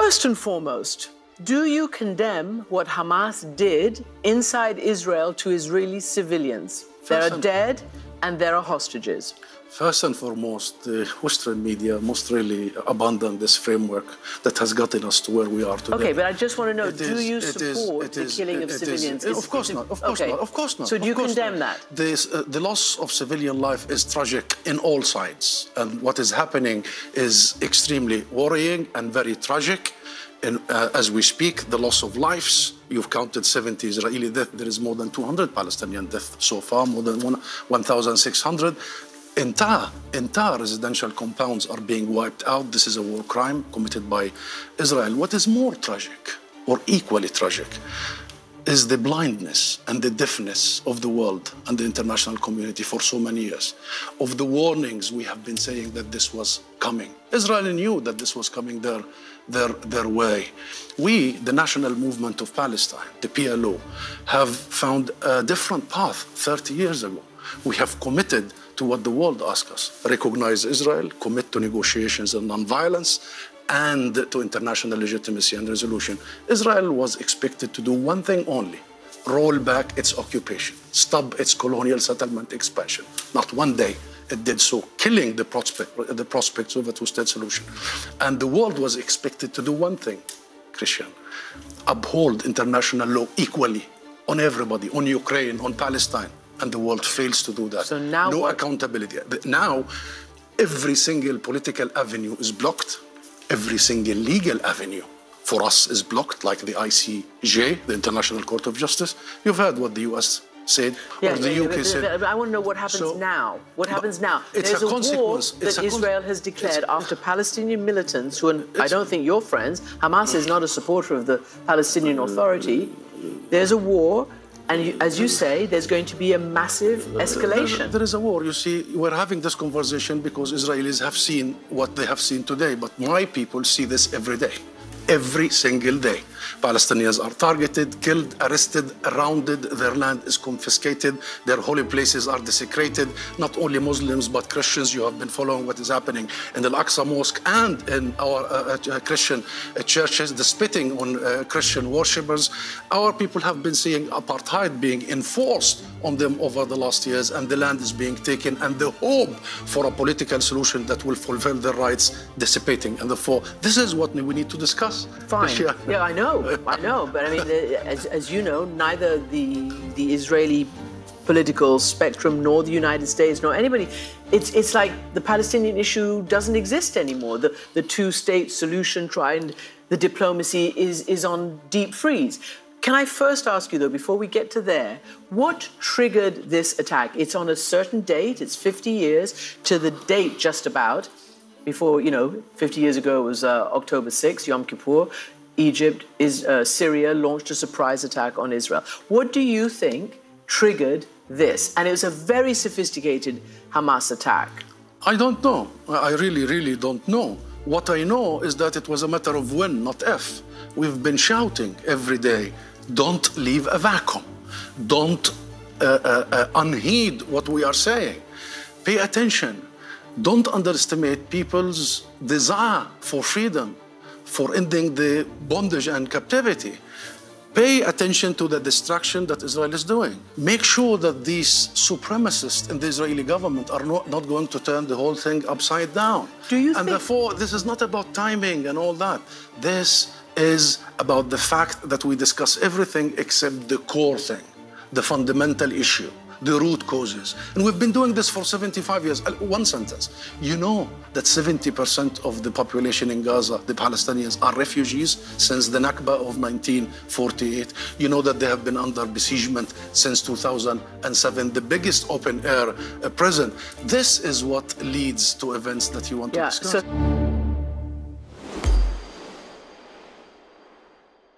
First and foremost, do you condemn what Hamas did inside Israel to Israeli civilians? There are dead and there are hostages. First and foremost, the Western media must really abandon this framework that has gotten us to where we are today. Okay, but I just want to know, do you support the killing of civilians? Of course not, of course not, of course not. So do you condemn that? The loss of civilian life is tragic in all sides. And what is happening is extremely worrying and very tragic. And as we speak, the loss of lives, you've counted 70 Israeli deaths. There is more than 200 Palestinian deaths so far, more than 1,600. Entire residential compounds are being wiped out. This is a war crime committed by Israel. What is more tragic, or equally tragic, is the blindness and the deafness of the world and the international community for so many years, of the warnings we have been saying that this was coming. Israel knew that this was coming their way. We, the National Movement of Palestine, the PLO, have found a different path 30 years ago. We have committed to what the world asks us: recognize Israel, commit to negotiations and non-violence, and to international legitimacy and resolution. Israel was expected to do one thing only: roll back its occupation, stop its colonial settlement expansion. Not one day it did so, killing the prospects of a two-state solution. And the world was expected to do one thing, Christian: uphold international law equally on everybody, on Ukraine, on Palestine. And the world fails to do that. So now no accountability. But now, every single political avenue is blocked. Every single legal avenue for us is blocked, like the ICJ, the International Court of Justice. You've heard what the US said, or the UK said. But I want to know what happens now. What happens now? There's a war that Israel has declared after Palestinian militants, who I don't think you're friends. Hamas is not a supporter of the Palestinian Authority. There's a war. And as you say, there's going to be a massive escalation. There is a war. You see, we're having this conversation because Israelis have seen what they have seen today. But my people see this every day. Every single day. Palestinians are targeted, killed, arrested, surrounded. Their land is confiscated. Their holy places are desecrated. Not only Muslims, but Christians. You have been following what is happening in the Al-Aqsa Mosque and in our Christian churches, the spitting on Christian worshippers. Our people have been seeing apartheid being enforced on them over the last years, and the land is being taken, and the hope for a political solution that will fulfill their rights dissipating. And therefore, this is what we need to discuss. Fine. Yeah, I know. But I mean, as you know, neither the Israeli political spectrum nor the United States nor anybody, it's like the Palestinian issue doesn't exist anymore. The two-state solution the diplomacy is on deep freeze. Can I first ask you, though, before we get to there, what triggered this attack? It's on a certain date. It's 50 years to the date just about. Before, 50 years ago it was October 6th, Yom Kippur. Egypt, Syria launched a surprise attack on Israel. What do you think triggered this? And it was a very sophisticated Hamas attack. I don't know. I really, really don't know. What I know is that it was a matter of when, not if. We've been shouting every day, don't leave a vacuum. Don't unheed what we are saying. Pay attention. Don't underestimate people's desire for freedom, for ending the bondage and captivity. Pay attention to the destruction that Israel is doing. Make sure that these supremacists in the Israeli government are not going to turn the whole thing upside down. And therefore, this is not about timing and all that. This is about the fact that we discuss everything except the core thing, the fundamental issue, the root causes. And we've been doing this for 75 years. One sentence. You know that 70% of the population in Gaza, the Palestinians, are refugees since the Nakba of 1948. You know that they have been under besiegement since 2007, the biggest open-air prison. This is what leads to events that you want to discuss.